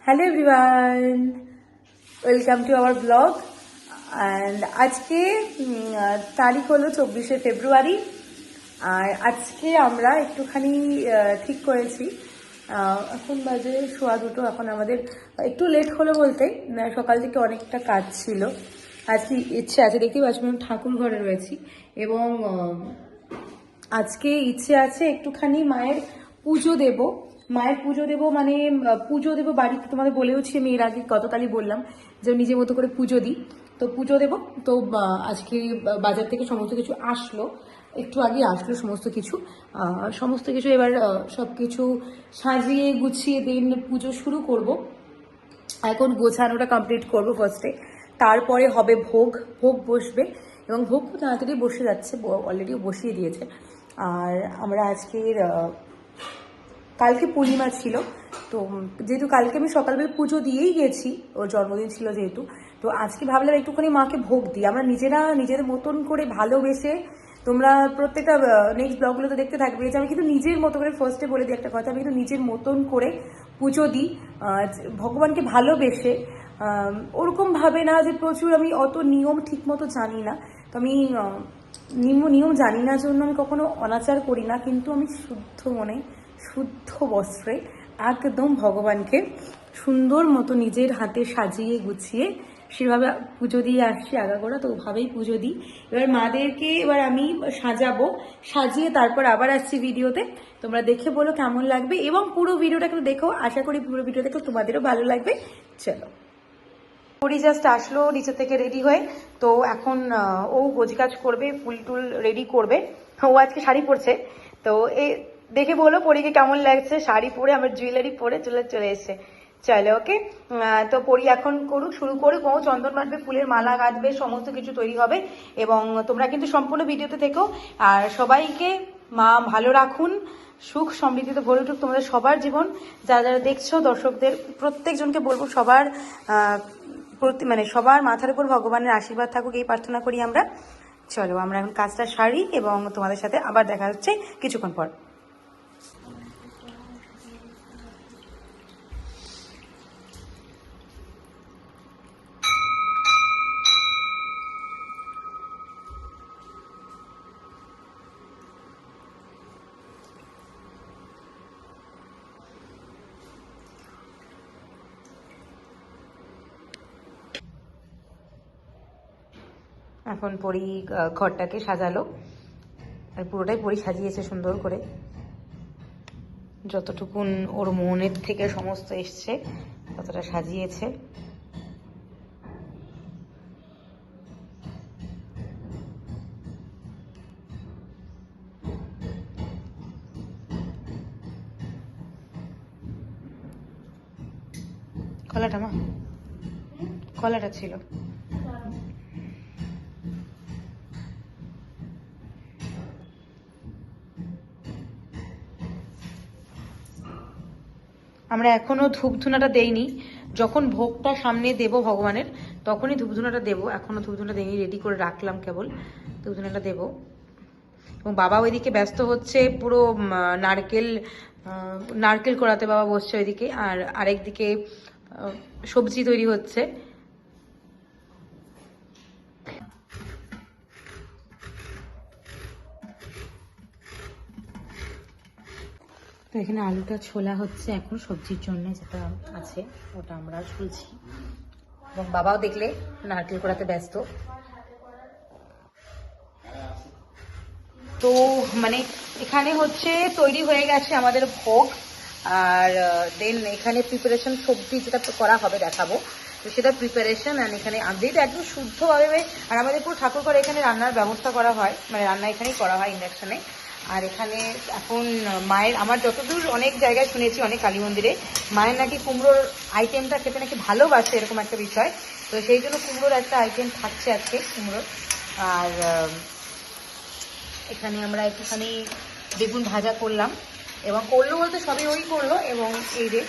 Hello everyone, welcome to our blog. And আজকে তারিখ হলো 24শে ফেব্রুয়ারি। আর আজকে আমরা একটুখানি ঠিক করেছি, এখন বাজে 2:15। এখন আমাদের একটু লেট হলো বলতে, সকাল থেকে অনেকটা কাজ ছিল। আজকে ইচ্ছে আছে, দেখতেই পাচ্ছি আমি ঠাকুর ঘরে রয়েছি, এবং আজকে ইচ্ছে আছে একটুখানি মায়ের পুজো দেব। মায়ের পুজো দেব মানে পুজো দেব বাড়িতে। তোমাদের বলেওছি আমি এর আগে গতকালই বললাম যে নিজের মতো করে পুজো দিই, তো পুজো দেব। তো আজকে বাজার থেকে সমস্ত কিছু আসলো, একটু আগে আসলো সমস্ত কিছু এবার সব কিছু সাজিয়ে গুছিয়ে দিন পুজো শুরু করব। এখন গোছানোটা কমপ্লিট করব ফার্স্টে, তারপরে হবে ভোগ। ভোগ বসবে এবং ভোগ খুব তাড়াতাড়ি বসে যাচ্ছে, অলরেডিও বসিয়ে দিয়েছে। আর আমরা আজকের কালকে পূর্ণিমা ছিল, তো যেহেতু কালকে আমি সকালবেলা পুজো দিয়েই গেছি, ওর জন্মদিন ছিল যেহেতু, তো আজকে ভাবলাম একটুখানি মাকে ভোগ দিই। আমরা নিজেরা নিজেদের মতন করে ভালোবেসে, তোমরা প্রত্যেকটা নেক্সট ব্লগগুলোতে দেখতে থাকবে যে আমি কিন্তু নিজের মতো করে, ফার্স্টে বলে দিই একটা কথা, আমি কিন্তু নিজের মতন করে পুজো দিই ভগবানকে ভালোবেসে। ওরকমভাবে না যে প্রচুর আমি অত নিয়ম ঠিক মতো জানি না, তো আমি নিয়ম জানি না জন্য আমি কখনো অনাচার করি না, কিন্তু আমি শুদ্ধ মনে শুদ্ধ বস্ত্রে একদম ভগবানকে সুন্দর মতো নিজের হাতে সাজিয়ে গুছিয়ে সেভাবে পুজো দিয়ে আসছি আগাগোড়া। তো ওভাবেই পুজো দিই। এবার মাদেরকে এবার আমি সাজাবো, সাজিয়ে তারপর আবার আসছি ভিডিওতে। তোমরা দেখে বলো কেমন লাগবে, এবং পুরো ভিডিওটা একটু দেখো। আশা করি পুরো ভিডিও দেখো তোমাদেরও ভালো লাগবে। চলো, পরি জাস্ট আসলো নিচে থেকে রেডি হয়ে, তো এখন ও গোছগাছ করবে, ফুল টুল রেডি করবে। ও আজকে শাড়ি পরছে, তো এই দেখে বলো পরীকে কেমন লাগছে শাড়ি পরে, আমার জুয়েলারি পরে চলে এসছে। চলো, ওকে। তো পরি এখন শুরু করুক। ও চন্দন বাঁধবে, ফুলের মালা গাঁথবে, সমস্ত কিছু তৈরি হবে। এবং তোমরা কিন্তু সম্পূর্ণ ভিডিওতে থেকো। আর সবাইকে মা ভালো রাখুন, সুখ সমৃদ্ধিতে ভরে উঠুক তোমাদের সবার জীবন। যারা যারা দেখছো দর্শকদের প্রত্যেকজনকে বলবো, সবার সবার মাথার উপর ভগবানের আশীর্বাদ থাকুক, এই প্রার্থনা করি আমরা। চলো, আমরা এখন কাজটা সারি এবং তোমাদের সাথে আবার দেখা হচ্ছে কিছুক্ষণ পর। এখন পরি ঘরটাকে সাজালো, আর পুরোটাই পরি সাজিয়েছে সুন্দর করে, যতটুকুন ওর মনের থেকে সমস্ত এসছে ততটা সাজিয়েছে। কলাটা ছিল। আমরা এখনো ধূপধুনাটা দেইনি, যখন ভোগটা সামনে দেব ভগবানের তখনই ধূপধুনাটা দেবো। এখনো ধূপধুনা দেইনি, রেডি করে রাখলাম, কেবল ধূপধুনাটা দেবো। এবং বাবা ওইদিকে ব্যস্ত হচ্ছে পুরো নারকেল করাতে, বাবা বসছে ওইদিকে, আর আরেকদিকে সবজি তৈরি হচ্ছে। তো এখানে আলুটা ছোলা হচ্ছে এখন সবজির জন্য, যেটা আছে ওটা আমরা ছুলছি। এবং বাবাও দেখলে নারকেল করাতে ব্যস্ত। তো এখানে হচ্ছে তৈরি হয়ে গেছে আমাদের ভোগ, আর দেন এখানে প্রিপারেশন, সবজি যেটা করা হবে দেখাবো, তো সেটা প্রিপারেশন। আর এখানে যেটা একদম শুদ্ধভাবে, আর আমাদের পুরো ঠাকুর ঘরে এখানে রান্নার ব্যবস্থা করা হয়, রান্না এখানেই করা হয় ইন্ডাকশনে। আর এখানে এখন মায়ের, আমার যতদূর অনেক জায়গায় শুনেছি, অনেক কালী মন্দিরে মায়ের নাকি কুমড়োর আইটেমটা খেতে নাকি ভালোবাসে, এরকম একটা বিষয়। তো সেই জন্য কুমড়োর একটা আইটেম থাকছে আজকে, কুমড়োর। আর এখানে আমরা একটুখানি বেগুন ভাজা করলাম, এবং করলো বলতে সবই ওই করলো। এবং এই যে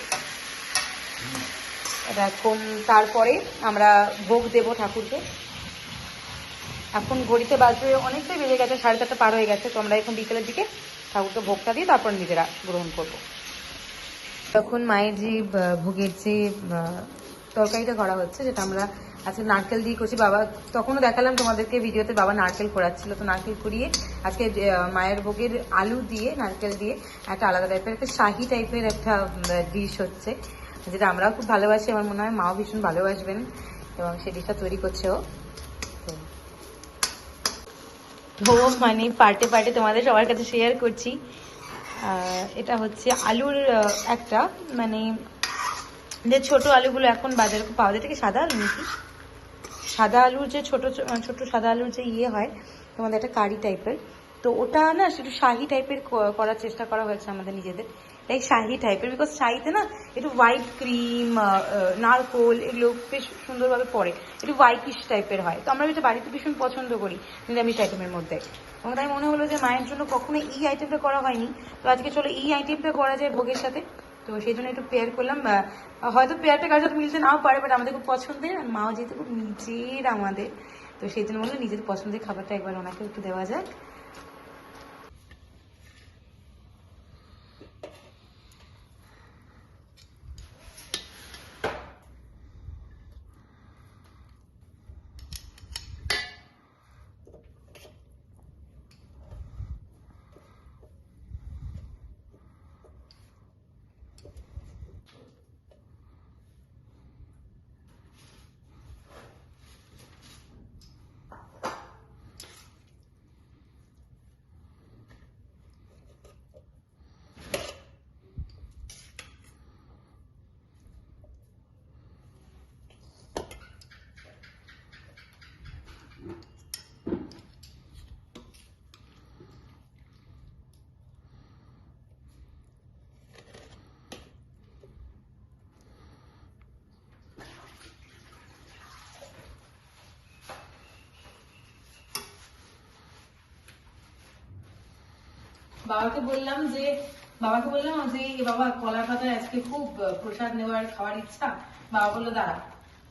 এখন তারপরে আমরা ভোগ দেব ঠাকুরকে। এখন ঘড়িতে বাজবে, অনেকটাই বেজে গেছে, 4:30 পার হয়ে গেছে। তো আমরা এখন বিকেলের দিকে ঠাকুরকে ভোগটা দিয়ে তারপর নিজেরা গ্রহণ করবো। তখন মায়ের যে ভোগের যে তরকারিটা করা হচ্ছে, যেটা আমরা আজকে নারকেল দিয়ে করছি। বাবা তখনও দেখালাম তোমাদেরকে ভিডিওতে, বাবা নারকেল কোড়াচ্ছিল, তো নারকেল কুড়িয়ে আজকে মায়ের ভোগের আলু দিয়ে নারকেল দিয়ে একটা আলাদা টাইপের একটা শাহি টাইপের একটা ডিশ হচ্ছে, যেটা আমরাও খুব ভালোবাসি, আমার মনে হয় মাও ভীষণ ভালোবাসবেন, এবং সেই ডিশটা তৈরি করছে ও। তো মানে পার্টে পার্টে তোমাদের সবার কাছে শেয়ার করছি। এটা হচ্ছে আলুর একটা মানে যে ছোট আলুগুলো এখন বাজারে খুব পাওয়া যায়, এটাকে সাদা আলু নাকি, সাদা আলুর যে ছোট ছোট সাদা আলুর যে ইয়ে হয় তোমাদের, একটা কারি টাইপের, তো ওটা না একটু শাহি টাইপের করার চেষ্টা করা হয়েছে আমাদের নিজেদের, লাইক শাহি টাইপের, বিকজ শাহিতে না একটু হোয়াইট ক্রিম নারকোল এগুলো বেশ সুন্দরভাবে পড়ে, একটু হোয়াইটিশ টাইপের হয়, তো আমরা এটা বাড়িতে ভীষণ পছন্দ করি নিরামিষ আইটেমের মধ্যে। এবং তাই মনে হলো যে মায়ের জন্য কখনো এই আইটেমটা করা হয়নি, তো আজকে চলো এই আইটেমটা করা যায় ভোগের সাথে, তো সেই জন্য একটু পেয়ার করলাম। হয়তো পেয়ারটা কারোর সাথে মিলতে নাও পারে, বাট আমাদের খুব পছন্দের, আর মাও যেহেতু খুব নিজের আমাদের, তো সেই জন্য বললো নিজের পছন্দের খাবারটা একবার ওনাকে একটু দেওয়া যাক। বাবাকে বললাম যে বাবা কলার পাতায় আজকে খুব প্রসাদ নেওয়ার খাওয়ার ইচ্ছা। বাবা বললো দাঁড়া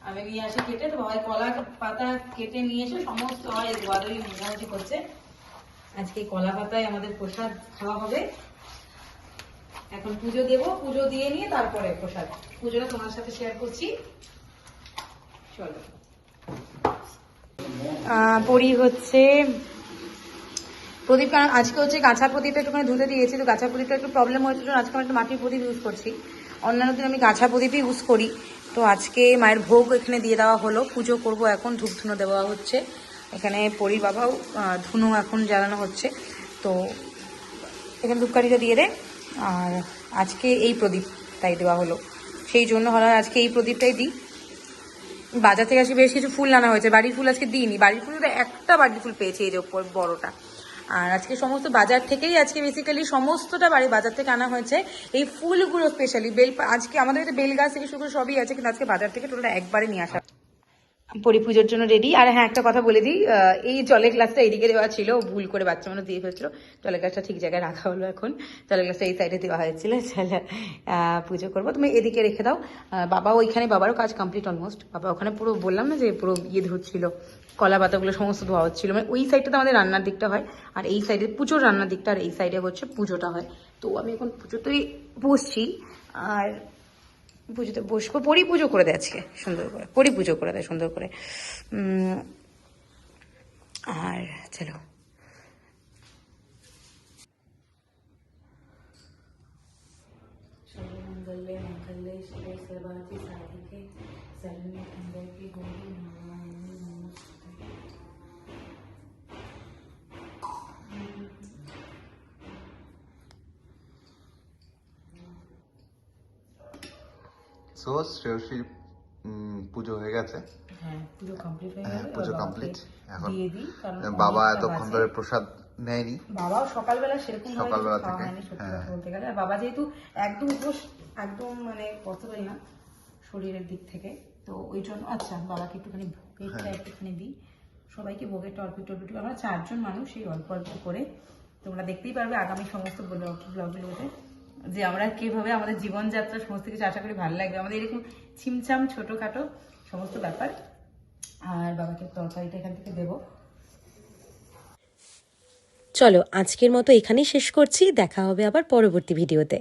আমি নিয়ে আসি কেটে, তো বাবা কলা পাতা কেটে নিয়ে এসে সমস্ত ধোয়াধুয়ি মোটামুটি করছে। আজকে কলা পাতায় আমাদের প্রসাদ খাওয়া হবে। এখন পুজো দেবো, পুজো দিয়ে নিয়ে তারপরে প্রসাদ, পুজোটা তোমার সাথে শেয়ার করছি। চলো পরি হচ্ছে প্রদীপ, কারণ আজকে হচ্ছে গাছা প্রদীপটা একটুখানি ধুতে দিয়েছি, তো গাছা প্রদীপটা একটু প্রবলেম হয়েছিল, আজকে আমি একটা মাটির প্রদীপ ইউজ করছি, অন্যান্য দিন আমি গাছা প্রদীপই ইউজ করি। তো আজকে মায়ের ভোগ এখানে দিয়ে দেওয়া হলো, পুজো করব এখন, ধূপ ধুনো দেওয়া হচ্ছে এখানে, পরি বাবাও ধুনো এখন জ্বালানো হচ্ছে, তো এখানে ধূপকাঠিটা দিয়ে দেয়। আর আজকে এই প্রদীপটাই দেওয়া হলো, সেই জন্য হলো আজকে এই প্রদীপটাই দিই। বাজার থেকে আজকে বেশ কিছু ফুল আনা হয়েছে, বাড়ির ফুল আজকে দিইনি, বাড়ির ফুল একটা বাড়ির ফুল পেয়েছি এই যে ওপর বড়টা, আর আজকে সমস্ত বাজার থেকেই আজকে বেসিক্যালি সমস্তটা বাজার থেকে আনা হয়েছে এই ফুলগুলো, স্পেশালি বেল, আজকে আমাদের বেল গাছ থেকে শুরু করে সবই আছে, কিন্তু আজকে বাজার থেকে টোটাল একবারে নিয়ে আসা। পরি পুজোর জন্য রেডি। আর হ্যাঁ একটা কথা বলে দিই, এই জলের গ্লাসটা এইদিকে দেওয়া ছিল, ভুল করে বাচ্চা মানুষ দিয়ে ফেলছিল, জলের গ্লাসটা ঠিক জায়গায় রাখা হলো, এখন জলের গ্লাসটা এই সাইডে দেওয়া হয়েছিল। চলে পুজো করবো, তুমি এদিকে রেখে দাও। বাবা ওইখানে, বাবারও কাজ কমপ্লিট অলমোস্ট, বাবা ওখানে পুরো বললাম না যে পুরো ধরছিল, কলা পাতাগুলো সমস্ত ধোয়া হচ্ছিল, মানে ওই সাইডটাতে আমাদের রান্নার দিকটা হয়, আর এই সাইডে পুজোর রান্নার দিকটা, আর এই সাইডে হচ্ছে পুজোটা হয়। তো আমি এখন পুজোতেই বসছি, আর পুজোতে বসবো, পরি পুজো করে দেয় আজকে সুন্দর করে, পরি পুজো করে দেয় সুন্দর করে। আর চলো সর্বমঙ্গলে মঙ্গলে শিবে সর্বার্থে সাধিকে শরণ্যে ত্র্যম্বকে গৌরী নারায়ণী নমস্তুতে। সো শ্রেয়সী পুজো হয়ে গেছে, হ্যাঁ পুজো কমপ্লিট হয়ে গেল, পুজো কমপ্লিট। এখন দিয়ে দিই, কারণ বাবা এতক্ষণ ধরে প্রসাদ নেয়নি, বাবাও সকালবেলা সেরকম সকালবেলা খাওয়া থেকে, হয়নি সত্যি কথা বলতে গেলে, আর বাবা যেহেতু একদম উপোস, একদম মানে পসিবল না শরীরের দিক থেকে, তো ওই জন্য আচ্ছা বাবাকে একটুখানি ভোগেরটা একটুখানি দিই, সবাইকে ভোগেরটা অল্প একটু, আমরা 4 জন মানুষ, এই অল্প অল্প করে তোমরা দেখতেই পারবে আগামী সমস্ত ব্লগগুলোতে যে আমরা কিভাবে আমাদের জীবনযাত্রা সমস্ত কিছু, আশা করি ভালো লাগবে আমাদের এরকম ছিমছাম ছোটোখাটো সমস্ত ব্যাপার। আর বাবাকে তরকারিটা এখান থেকে দেবো। চলো আজকের মতো এখানেই শেষ করছি, দেখা হবে আবার পরবর্তী ভিডিওতে।